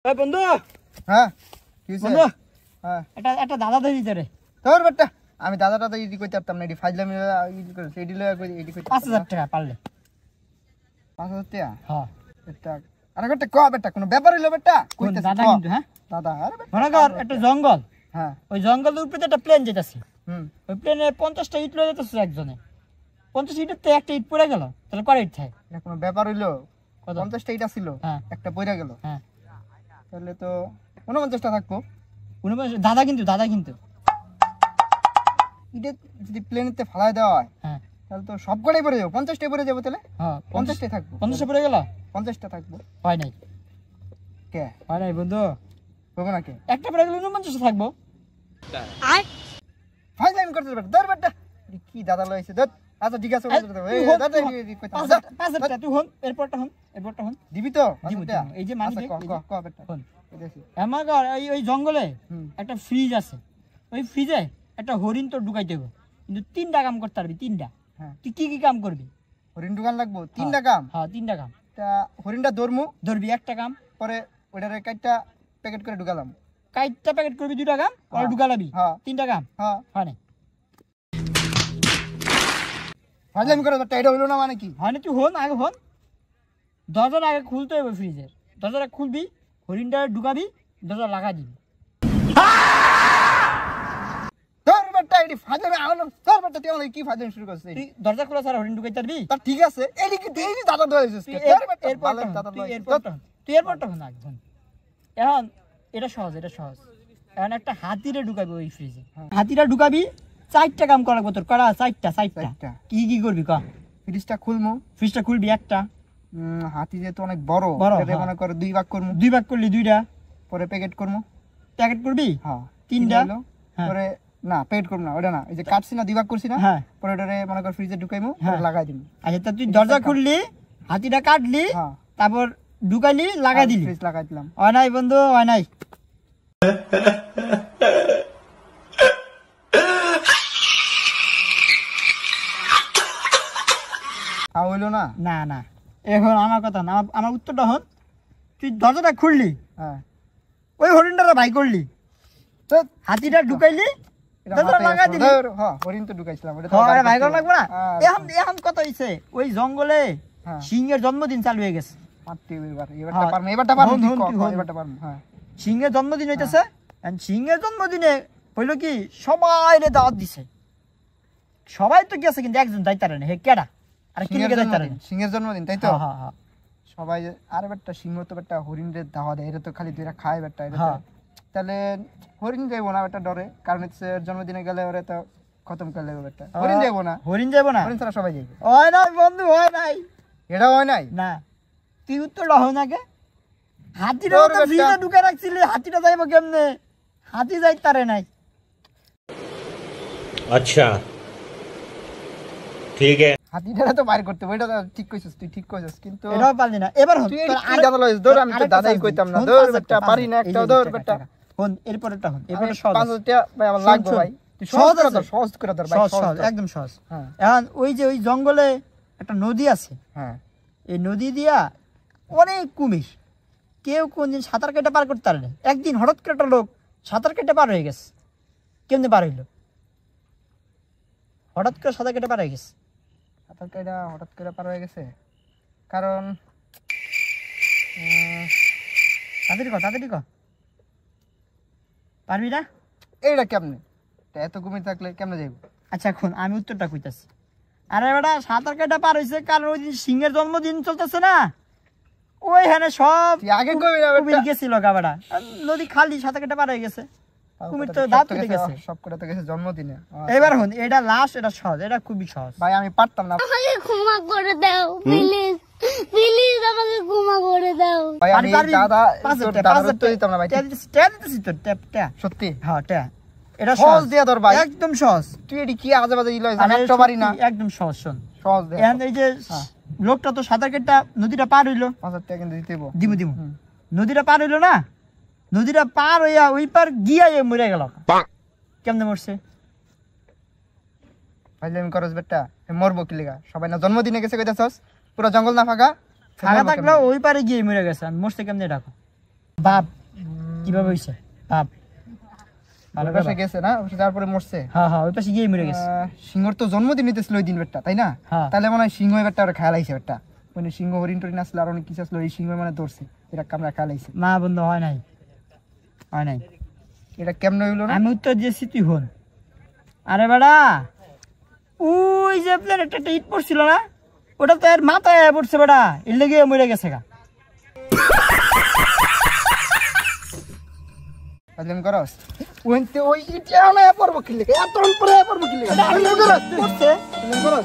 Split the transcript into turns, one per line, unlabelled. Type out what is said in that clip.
ওই বন্ধু।
হ্যাঁ কি হইছে
বন্ধু,
হ্যাঁ
একটা দাদা দেই ভিতরে
তোর বেটা আমি দাদাটা তো ইডি কইতে পারতাম না, এডি ফাইজলামি ইডি করে এডি লয়া কই এডি কইতে
5000 টাকা পারলে।
5000 টাকা
হ্যাঁ
বেটা আরে বেটা ক বেটা কোনো ব্যাপার হইলো বেটা কইতেছ
দাদা কিন্তু হ্যাঁ
দাদা আরে বেটা
মনে কর একটা জঙ্গল,
হ্যাঁ
ওই জঙ্গলের উপরে একটা প্লেন যেতেছে,
হুম
ওই প্লেনে 50টা ইট লয়ে যেতেছে একজনে, 50 ইটের তো একটা ইট পড়ে গেল, তাহলে কয় ইট থাকে?
এটা কোনো ব্যাপার হইলো
কত?
50টা ইটা ছিল
হ্যাঁ
একটা পইরা গেল
হ্যাঁ
তাহলে তো 49টা থাকবো।
দাদা কিন্তু
ইটা যদি প্লেনেতে ফালাই দেওয়া হয়
হ্যাঁ
তাহলে তো সব কটাই পড়ে যাবো, 50টাই পড়ে যাবো, তাহলে
হ্যাঁ
50টাই থাকবো,
50 পড়ে গেল,
50টা থাকবো।
হয় নাই
কে
হয় নাই বন্ধু,
হবে না কে
একটা পড়ে গেলে 49 থাকবো।
ফাইজলামি করতে বেটা ধর বেটা কি দাদা লইছে ধর। আচ্ছা ঠিক আছে এই দাদা কইতাম
5000 টাকা তুই হন, এরপরটা হন
দিবি তো
দিমু,
5000
এই যে মানি
আচ্ছা
দেখ,
ক বেটা
হন
দেখি
আমার ওই জঙ্গলে একটা ফ্রিজ আছে, ওই ফ্রিজে একটা হরিণ তো ঢুকাইতে হবে, কিন্তু 3টা কাম করতে পারবি, 3টা।
হ্যাঁ
তুই কি কাম করবি?
হরিণ দোকান লাগবো 3টা কাম।
হ্যাঁ 3টা কাম
তা হরিণটা ধরমু,
ধরবি, একটা কাম
পরে ওইটারে কাইটটা প্যাকেট করে ঢুকালাম,
কাইটটা প্যাকেট করবি, 2টা কাম আর ঢুকালাবি,
হ্যাঁ
3টা কাম।
হ্যাঁ
হয় না
ফাইজলামি করে বেটা এটা হইলো না মানে কি?
হয় না, তুই হন আগে হন, দরজাটা আগে খুলতে হবে ফ্রিজের, দরজাটা খুলবি, হরিণটা ঢুকাবি, দরজা লাগা দিবি।
ধর বেটা এডি ফাইজলামি আলো ধর বেটা তুই আমাকে কি ফাইজলামি শুরু করছিস?
তুই দরজা খোলা ছাড়া হরিণ ঢুকাইতে পারবি?
তা ঠিক আছে এডি কি দেই দাদা ধরেছিস কে? ধর বেটা ভালো দাদা লইছিস
তুই এরপরটা হন আগে হন। এখন এটা সহজ এখন একটা হাতিরে ঢুকাবি ওই ফ্রিজে, হাতিটা ঢুকাবি, 4টা কাম করা তোর, করা 4টা। কি করবি ক?
ফ্রিজটা খুলমু,
ফ্রিজটা খুলবি, একটা
হাতি যেহেতু অনেক বড় এটা মনে করে 2 ভাগ করমু,
2 ভাগ করলি 2টা,
পরে প্যাকেট করমু,
প্যাকেট করবি,
হ্যাঁ
3টা,
পরে না প্যাকেট করব না ওটা না, এই যে কাটছি না 2 ভাগ করছি না,
হ্যাঁ
পরে ওটারে মনে কর ফ্রিজে ঢুকাইমু,
হ্যাঁ
লাগাই দিমু।
আচ্ছা তা তুই দরজা খুললি, হাতিটা কাটলি,
হ্যাঁ
তারপর ঢুকাইলি, লাগাই দিলি,
ফ্রিজ লাগাই দিলাম।
হয় নাই বন্ধু, হয় নাই?
হইলো না?
না না, এখন আমার কথা না, আমার উত্তরটা হন। তুই দরজাটা খুললি,
হ্যাঁ
ওই হরিণটা ভাই করলি,
তো
হাতিটা ঢুকাইলি, দরজা লাগা দিলি,
হ্যাঁ হরিণ তো ঢুকাইছিলাম ওটা তো
হয় ভাই করা লাগবে না।
আচ্ছা।
এখন কথা হইছে, ওই জঙ্গলে
হ্যাঁ
সিংহের জন্মদিন চালু হয়ে গেছে,
পারতি এবারটা
হ্যাঁ।
পারমু, এবারটা পারমু,
হন,
ঠিক
হন,
কর,
তুই হন।
এবারটা পারমু। হ্যাঁ
সিংহের জন্মদিন হইতেছে, সিংহের জন্মদিনে হইলো কি সবাই দাওয়াত দিছে, সবাই তো গেছে, কিন্তু একজন যাইতে পারে না, হে কেডা? আর কি লিখে যাইতে পারে না?
সিংহের জন্মদিন তাই তো?
হ্যাঁ হ্যাঁ
সবাই আরে বেটা সিংহ তো বেটা হরিণের দাওয়া দেয়, এটা তো খালি দুইটা খায় বেটা, এটা তো-
হ্যাঁ।
তাহলে হরিণ যাইবো না বেটা ডরে, কারণ হচ্ছে জন্মদিনে গেলে ওরে তো খতম করে লাগবে বেটা, হরিণ যাইবো না,
হরিণ যাবো না,
হরিণ ছাড়া সবাই যাইবে।
হয় নাই বন্ধু, হয় নাই,
এটা হয় নাই
না তুই উত্তরটা হো নাকে, হাতিটা
তোর
তো
বেটা-
ফ্রিজে ঢুকে রাখছিলি, হাতিটা যাইবো কেমনে? হাতি যাইতে পারে নাই।
अच्छा ठीक है।
হাতিটা তো বাইর করতে হবে, এটা তো ঠিক কইছিস, তুই ঠিক কইছিস, কিন্তু
এটাও পারলি না। এবার হন,
তুই
তোর
কি দাদা লইস ধর, আমি তো দাদাই কইতাম না, ধর বেটা পারি না একটা, ধর বেটা
হন, এরপরটা হন, এরপরে সহজ,
500 টাকা ভাই আমার লাগবে ভাই, তুই
সহজ
সহজ করে
আছে।
ধর, সহজ করে ধর ভাই,
সহজ
সহজ
সহজ
ধর।
একদম সহজ।
হ্যাঁ
এখন ওই যে ওই জঙ্গলে একটা নদী আছে,
হ্যাঁ
এই নদী দিয়া অনেক কুমির, কেউ কোনদিন সাঁতার কেটে পার করতে পারে না, একদিন হঠাৎ করে একটা লোক সাঁতার কেটে পার হয়ে গেছে। কেমনে পার হইলো? হঠাৎ করে সাঁতার কেটে পার হয়ে গেছে।
সাঁতার কাটা হঠাৎ করে পার হয়ে গেছে, কারণ
তাড়াতাড়ি ক, পারবি না?
এইটা কেমনে, এত কুমির থাকলে কেমনে যাইব?
আচ্ছা এখন আমি উত্তরটা কইতাছি। আরে বেটা সাঁতার কাটা পার হয়েছে কারণ ওই দিন সিংহের জন্মদিন চলতেছে না, ওইখানে সব
তুই আগে কইবি না
কুমির
বেটা,
গেছিল গাবাটা, নদী খালি, সাঁতার কেটে পার হয়ে গেছে, কুমির তো দাঁত কেটে গেছে।
সব করে তো গেছে জন্মদিনে।
এবার হন, এটা লাস্ট, এটা সহজ, এটা খুবই সহজ।
ভাই আমি পারতাম না
আমাকে ক্ষমা করে দাও প্লিজ, প্লিজ আমাকে ক্ষমা করে দাও।
ভাই, আমি
পারবি?
দাদা
5,000
তোর
টাকা,
দাদার
5,000
উত্তর দিতাম না ভাই,
টাকা দিতেছি, টাকা দিতেছি তোর, ট্যাপ।
সত্যি
হ্যাঁ ট্যাপ, এটা
সহজ দিয়া ধর ভাই,
একদম সহজ।
তুই এটি কি আজে বাজে ইলয়, আমি
আরে
একটা পারি না,
সত্যি, একদম সহজ। শোন,
সহজ দে।
এখন এই যে লোকটা তো সাঁতার কেটে নদীটা পার হইলো,
5,000 টাকা কিন্তু দিতেইব।
দিমু নদীটা পার হইলো না, নদীটা পার হইয়া ওই পার গিয়া মরে গেল। কেমনে মরছে?
ভাই আমি করস বেটা, মরবো কি লিগা? সবাই না জন্মদিনে গেছে কইতাছস, পুরো জঙ্গল না ফাঁকা
থাকলেও ওই পারে গিয়ে মরে গেছে, মরছে কেমনে ডাকো? বাপ কিভাবে হইছে বাপ ভালো
ওই
করে
পাশে
বাপ।
গেছে না, ওই পাশে তারপরে মরছে।
হ্যাঁ হ্যাঁ ওই পাশে গিয়ে মরে গেছে
সিংহর তো জন্মদিন নিতেছিল ওই দিন বেটটা, তাই না?
হ্যাঁ।
তাহলে মনে হয় সিংহ বেটটা ওরা খেয়াল আইছে বেটটা, মানে সিংহ হরিণ টরিণ আসলে আর অনেক কিছু আসলো, এই সিংহ মানে ধরছে, এটা কামড়া খেয়াল আইছে।
না বন্ধু হয় নাই হয় নাই
এটা কেমনে হইলো না?
আমি উত্তর দিয়েছি তুই হন। আরে বেড়া ওই যে প্লেনেটটা একটা ইট পড়ছিল না, ওটা তো এর মাথায় পড়ছে বেড়া, এর লেগে মরে গেছে গা।
আজম করস ওইতে ওই ইটা না পড়ব কি লাগে, এত পরে পড়ব কি লাগে, আজম করস
পড়ছে
আজম করস